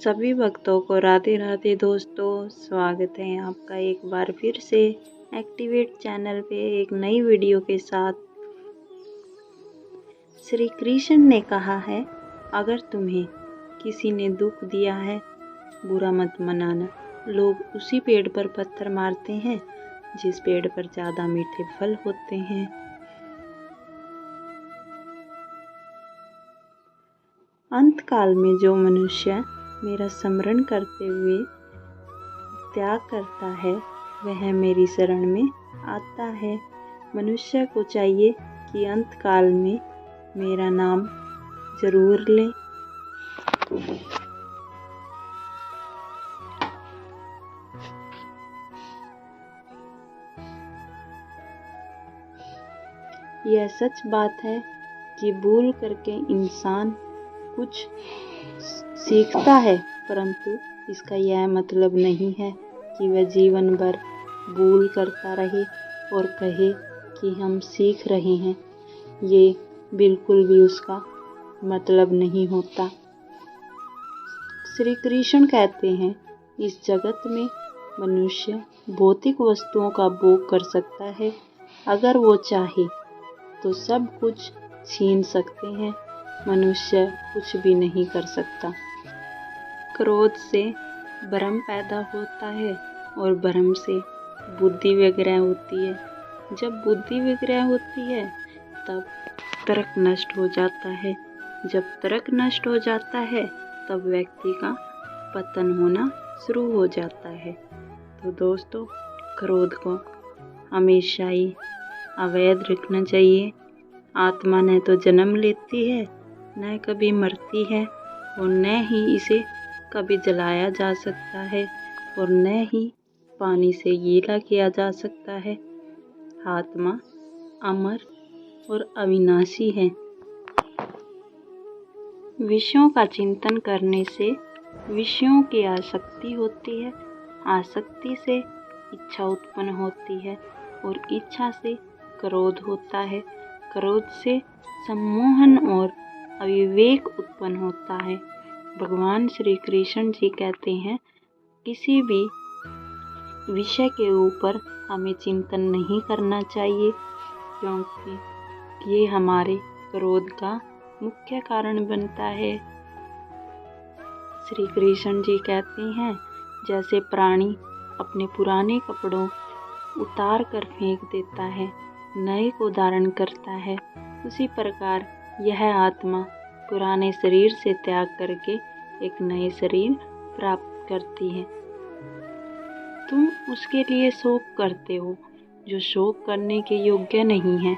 सभी भक्तों को राधे राधे दोस्तों, स्वागत है आपका एक बार फिर से एक्टिवेट चैनल पे एक नई वीडियो के साथ। श्री कृष्ण ने कहा है, अगर तुम्हें किसी ने दुख दिया है, बुरा मत मनाना। लोग उसी पेड़ पर पत्थर मारते हैं जिस पेड़ पर ज़्यादा मीठे फल होते हैं। अंतकाल में जो मनुष्य मेरा स्मरण करते हुए त्याग करता है, वह मेरी शरण में आता है। मनुष्य को चाहिए कि अंतकाल में मेरा नाम जरूर ले। यह सच बात है कि भूल करके इंसान कुछ सीखता है, परंतु इसका यह मतलब नहीं है कि वह जीवन भर भूल करता रहे और कहे कि हम सीख रहे हैं। ये बिल्कुल भी उसका मतलब नहीं होता। श्री कृष्ण कहते हैं, इस जगत में मनुष्य भौतिक वस्तुओं का भोग कर सकता है। अगर वो चाहे तो सब कुछ छीन सकते हैं, मनुष्य कुछ भी नहीं कर सकता। क्रोध से भ्रम पैदा होता है और भ्रम से बुद्धि विग्रह होती है। जब बुद्धि विग्रह होती है तब तर्क नष्ट हो जाता है। जब तर्क नष्ट हो जाता है तब व्यक्ति का पतन होना शुरू हो जाता है। तो दोस्तों, क्रोध को हमेशा ही अवैध रखना चाहिए। आत्मा न तो जन्म लेती है, न कभी मरती है, और न ही इसे कभी जलाया जा सकता है, और न ही पानी से गीला किया जा सकता है। आत्मा अमर और अविनाशी है। विषयों का चिंतन करने से विषयों की आसक्ति होती है। आसक्ति से इच्छा उत्पन्न होती है और इच्छा से क्रोध होता है। क्रोध से सम्मोहन और अविवेक उत्पन्न होता है। भगवान श्री कृष्ण जी कहते हैं, किसी भी विषय के ऊपर हमें चिंतन नहीं करना चाहिए, क्योंकि ये हमारे क्रोध का मुख्य कारण बनता है। श्री कृष्ण जी कहते हैं, जैसे प्राणी अपने पुराने कपड़ों उतार कर फेंक देता है, नए को धारण करता है, उसी प्रकार यह आत्मा पुराने शरीर से त्याग करके एक नए शरीर प्राप्त करती है। तुम उसके लिए शोक करते हो जो शोक करने के योग्य नहीं है,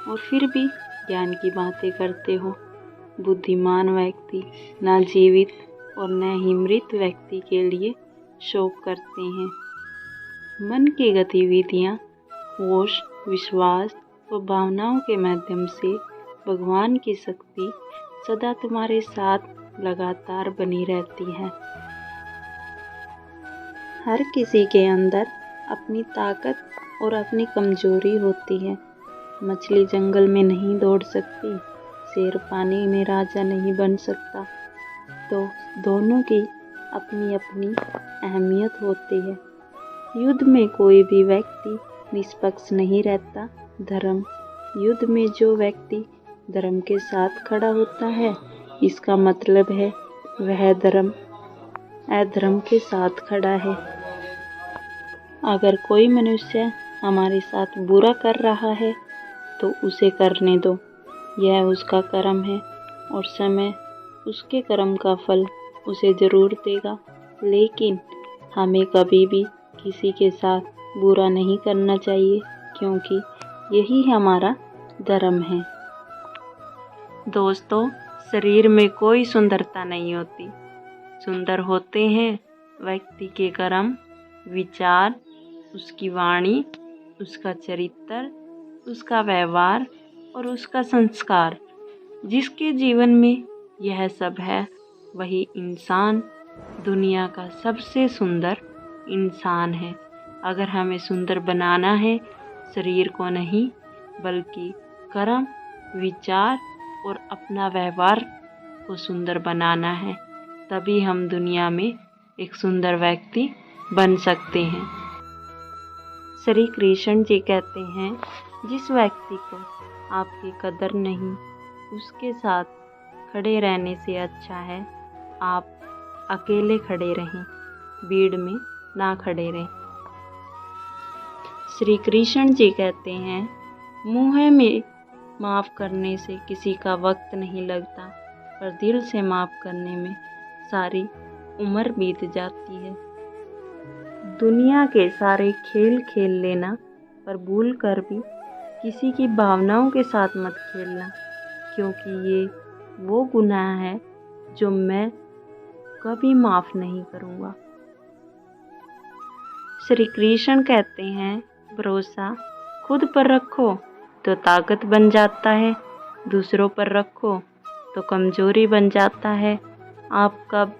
और फिर भी ज्ञान की बातें करते हो। बुद्धिमान व्यक्ति न जीवित और न ही मृत व्यक्ति के लिए शोक करते हैं। मन की गतिविधियाँ होश, विश्वास और भावनाओं के माध्यम से भगवान की शक्ति सदा तुम्हारे साथ लगातार बनी रहती है। हर किसी के अंदर अपनी ताकत और अपनी कमजोरी होती है। मछली जंगल में नहीं दौड़ सकती, शेर पानी में राजा नहीं बन सकता। तो दोनों की अपनी अपनी अहमियत होती है। युद्ध में कोई भी व्यक्ति निष्पक्ष नहीं रहता। धर्म युद्ध में जो व्यक्ति धर्म के साथ खड़ा होता है, इसका मतलब है वह धर्म अधर्म के साथ खड़ा है। अगर कोई मनुष्य हमारे साथ बुरा कर रहा है तो उसे करने दो, यह उसका कर्म है और समय उसके कर्म का फल उसे जरूर देगा। लेकिन हमें कभी भी किसी के साथ बुरा नहीं करना चाहिए, क्योंकि यही हमारा धर्म है। दोस्तों, शरीर में कोई सुंदरता नहीं होती। सुंदर होते हैं व्यक्ति के कर्म, विचार, उसकी वाणी, उसका चरित्र, उसका व्यवहार और उसका संस्कार। जिसके जीवन में यह सब है, वही इंसान दुनिया का सबसे सुंदर इंसान है। अगर हमें सुंदर बनाना है, शरीर को नहीं बल्कि कर्म, विचार और अपना व्यवहार को सुंदर बनाना है, तभी हम दुनिया में एक सुंदर व्यक्ति बन सकते हैं। श्री कृष्ण जी कहते हैं, जिस व्यक्ति को आपकी कदर नहीं, उसके साथ खड़े रहने से अच्छा है आप अकेले खड़े रहें, भीड़ में ना खड़े रहें। श्री कृष्ण जी कहते हैं, मुँह में माफ़ करने से किसी का वक्त नहीं लगता, पर दिल से माफ़ करने में सारी उम्र बीत जाती है। दुनिया के सारे खेल खेल लेना, पर भूल कर भी किसी की भावनाओं के साथ मत खेलना, क्योंकि ये वो गुनाह है जो मैं कभी माफ़ नहीं करूँगा। श्री कृष्ण कहते हैं, भरोसा खुद पर रखो तो ताकत बन जाता है, दूसरों पर रखो तो कमज़ोरी बन जाता है। आप कब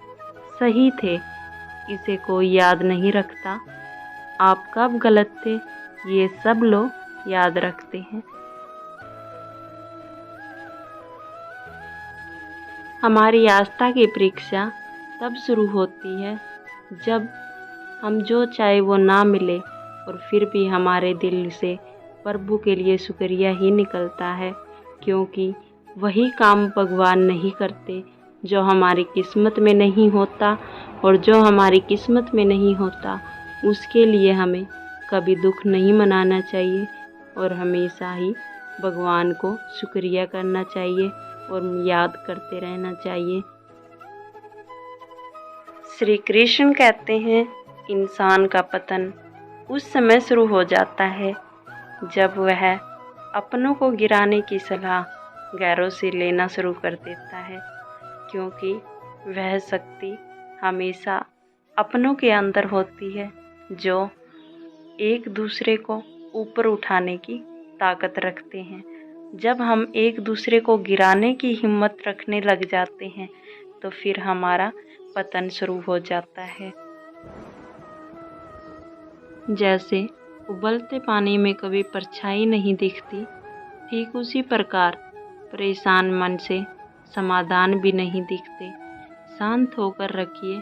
सही थे इसे कोई याद नहीं रखता, आप कब गलत थे ये सब लोग याद रखते हैं। हमारी आस्था की परीक्षा तब शुरू होती है जब हम जो चाहे वो ना मिले और फिर भी हमारे दिल से प्रभु के लिए शुक्रिया ही निकलता है, क्योंकि वही काम भगवान नहीं करते जो हमारी किस्मत में नहीं होता, और जो हमारी किस्मत में नहीं होता उसके लिए हमें कभी दुख नहीं मनाना चाहिए और हमेशा ही भगवान को शुक्रिया करना चाहिए और याद करते रहना चाहिए। श्री कृष्ण कहते हैं, इंसान का पतन उस समय शुरू हो जाता है जब वह अपनों को गिराने की सलाह गैरों से लेना शुरू कर देता है, क्योंकि वह शक्ति हमेशा अपनों के अंदर होती है जो एक दूसरे को ऊपर उठाने की ताकत रखते हैं। जब हम एक दूसरे को गिराने की हिम्मत रखने लग जाते हैं तो फिर हमारा पतन शुरू हो जाता है। जैसे उबलते पानी में कभी परछाई नहीं दिखती, ठीक उसी प्रकार परेशान मन से समाधान भी नहीं दिखते। शांत होकर रखिए,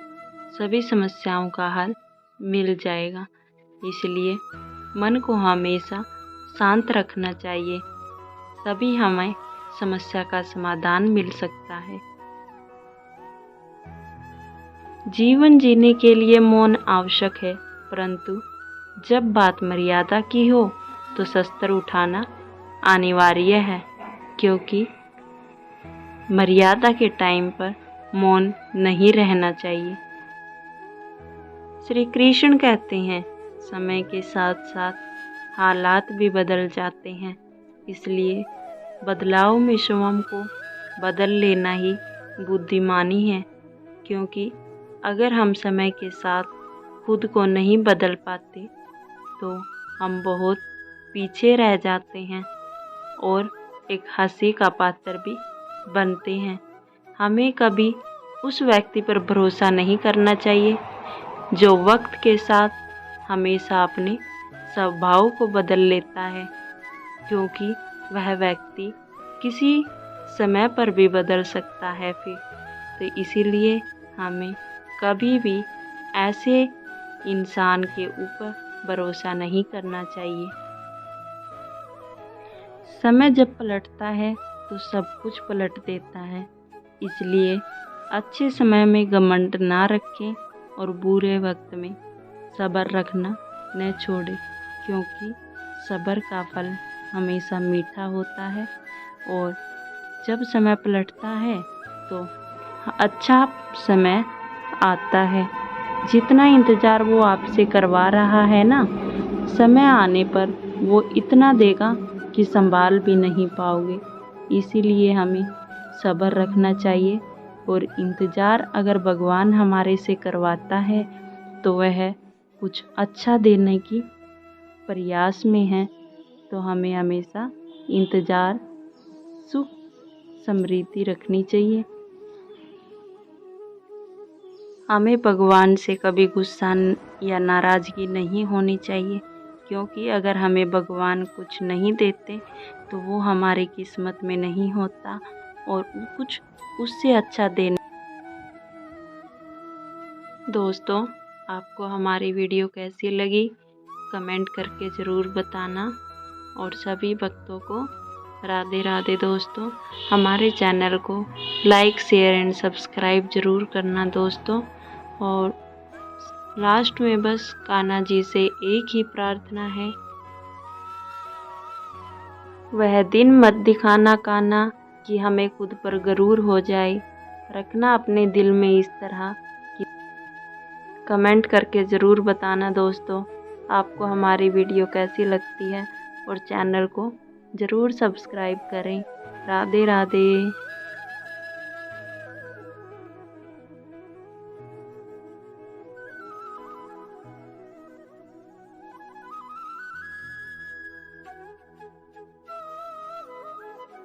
सभी समस्याओं का हल मिल जाएगा। इसलिए मन को हमेशा शांत रखना चाहिए, तभी हमें समस्या का समाधान मिल सकता है। जीवन जीने के लिए मौन आवश्यक है, परंतु जब बात मर्यादा की हो तो शस्त्र उठाना अनिवार्य है, क्योंकि मर्यादा के टाइम पर मौन नहीं रहना चाहिए। श्री कृष्ण कहते हैं, समय के साथ साथ हालात भी बदल जाते हैं, इसलिए बदलाव में स्वयं को बदल लेना ही बुद्धिमानी है, क्योंकि अगर हम समय के साथ खुद को नहीं बदल पाते तो हम बहुत पीछे रह जाते हैं और एक हंसी का पात्र भी बनते हैं। हमें कभी उस व्यक्ति पर भरोसा नहीं करना चाहिए जो वक्त के साथ हमेशा अपने स्वभाव को बदल लेता है, क्योंकि वह व्यक्ति किसी समय पर भी बदल सकता है फिर। तो इसीलिए हमें कभी भी ऐसे इंसान के ऊपर भरोसा नहीं करना चाहिए। समय जब पलटता है तो सब कुछ पलट देता है, इसलिए अच्छे समय में घमंड ना रखें और बुरे वक्त में सब्र रखना न छोड़ें, क्योंकि सब्र का फल हमेशा मीठा होता है। और जब समय पलटता है तो अच्छा समय आता है। जितना इंतज़ार वो आपसे करवा रहा है ना, समय आने पर वो इतना देगा कि संभाल भी नहीं पाओगे। इसीलिए हमें सब्र रखना चाहिए, और इंतज़ार अगर भगवान हमारे से करवाता है तो वह कुछ अच्छा देने की प्रयास में है। तो हमें हमेशा इंतज़ार, सुख, समृद्धि रखनी चाहिए। हमें भगवान से कभी गुस्सा या नाराज़गी नहीं होनी चाहिए, क्योंकि अगर हमें भगवान कुछ नहीं देते तो वो हमारी किस्मत में नहीं होता और कुछ उससे अच्छा देने दोस्तों, आपको हमारी वीडियो कैसी लगी कमेंट करके ज़रूर बताना और सभी भक्तों को राधे राधे। दोस्तों, हमारे चैनल को लाइक शेयर एंड सब्सक्राइब ज़रूर करना दोस्तों। और लास्ट में बस कान्हा जी से एक ही प्रार्थना है, वह दिन मत दिखाना कान्हा कि हमें खुद पर गरूर हो जाए। रखना अपने दिल में इस तरह कि कमेंट करके ज़रूर बताना दोस्तों आपको हमारी वीडियो कैसी लगती है और चैनल को ज़रूर सब्सक्राइब करें। राधे राधे।